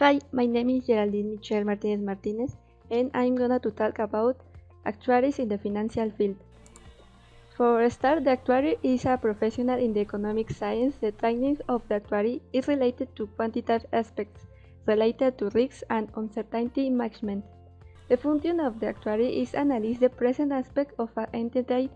Hi, my name is Geraldine Michelle Martinez Martinez, and I'm gonna to talk about actuaries in the financial field. For a start, the actuary is a professional in the economic science. The training of the actuary is related to quantitative aspects related to risks and uncertainty management. The function of the actuary is analyze the present aspect of an entity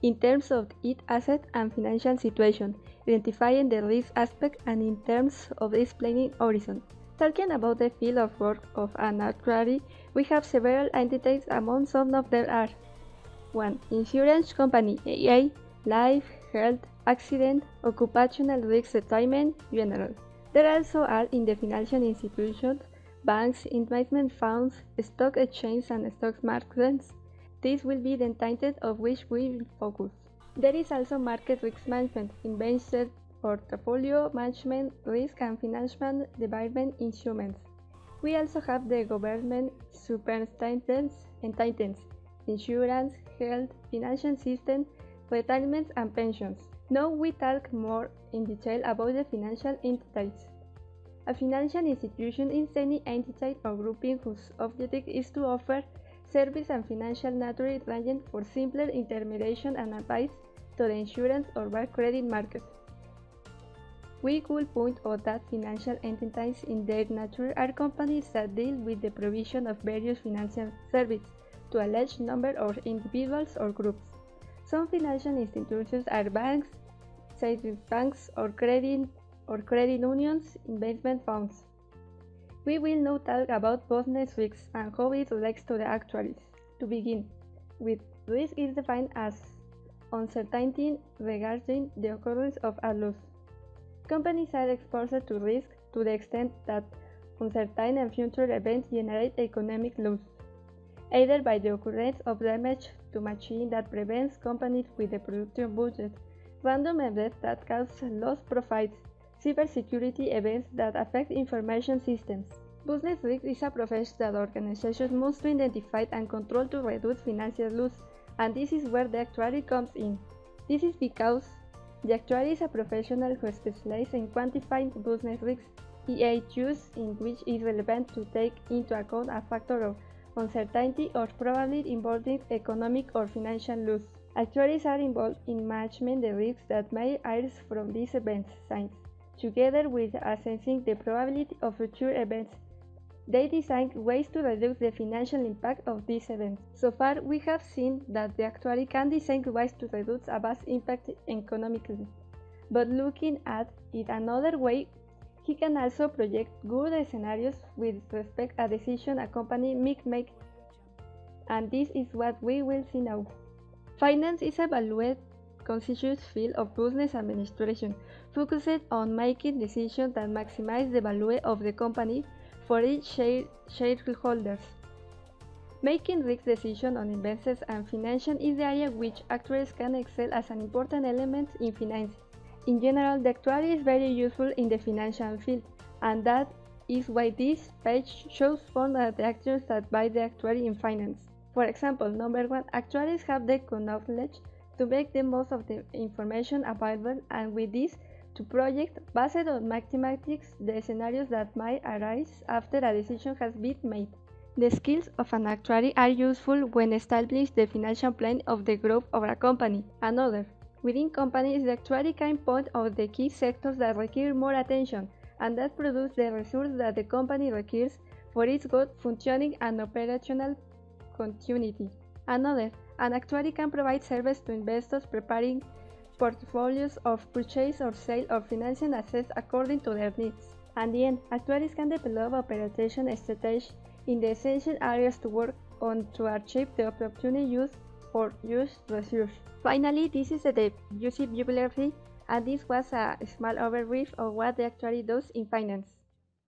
in terms of its asset and financial situation, identifying the risk aspect and in terms of its planning horizon. Talking about the field of work of an actuary, we have several entities. Among some of them are 1. Insurance company, AA, life, health, accident, occupational risk retirement, general. There also are in the financial institutions, banks, investment funds, stock exchanges and stock markets. This will be the title of which we will focus. There is also market risk management, investor portfolio management, risk and financial development instruments. We also have the government superintendents, insurance, health, financial system, retirement and pensions. Now we talk more in detail about the financial entities. A financial institution is any entity or grouping whose objective is to offer service and financial nature ranging for simpler intermediation and advice to the insurance or bank credit market. We could point out that financial entities in their nature are companies that deal with the provision of various financial services to a large number of individuals or groups. Some financial institutions are banks, savings banks, or credit unions, investment funds. We will now talk about business risks and how it relates to the actuaries. To begin with, risk is defined as uncertainty regarding the occurrence of a loss. Companies are exposed to risk to the extent that uncertain and future events generate economic loss, either by the occurrence of damage to machine that prevents companies with a production budget, random events that cause lost profits, cybersecurity events that affect information systems. Business risk is a process that organizations must identify and control to reduce financial loss, and this is where the actuary comes in. This is because the actuary is a professional who specializes in quantifying business risks, issues in which it is relevant to take into account a factor of uncertainty or probability involving economic or financial loss. Actuaries are involved in managing the risks that may arise from these events, together with assessing the probability of future events. They design ways to reduce the financial impact of these events. So far, we have seen that the actuary can design ways to reduce a vast impact economically. But looking at it another way, he can also project good scenarios with respect to a decision a company may make, and this is what we will see now. Finance is a valued conscious field of business administration, focused on making decisions that maximize the value of the company for its shareholders. Making risk decisions on investments and financing is the area which actuaries can excel as an important element in finance. In general, the actuary is very useful in the financial field, and that is why this page shows some of the actions that by the actuary in finance. For example, number 1, actuaries have the knowledge to make the most of the information available, and with this, to project, based on mathematics, the scenarios that might arise after a decision has been made. The skills of an actuary are useful when establishing the financial plan of the group or a company. Another, within companies, the actuary can point out the key sectors that require more attention and that produce the results that the company requires for its good functioning and operational continuity. Another, an actuary can provide service to investors preparing portfolios of purchase or sale or financing assets according to their needs. At the end, actuaries can develop operation strategies in the essential areas to work on to achieve the opportunity use or use research. Finally, this is the UC bibliography, and this was a small overview of what the actuary does in finance.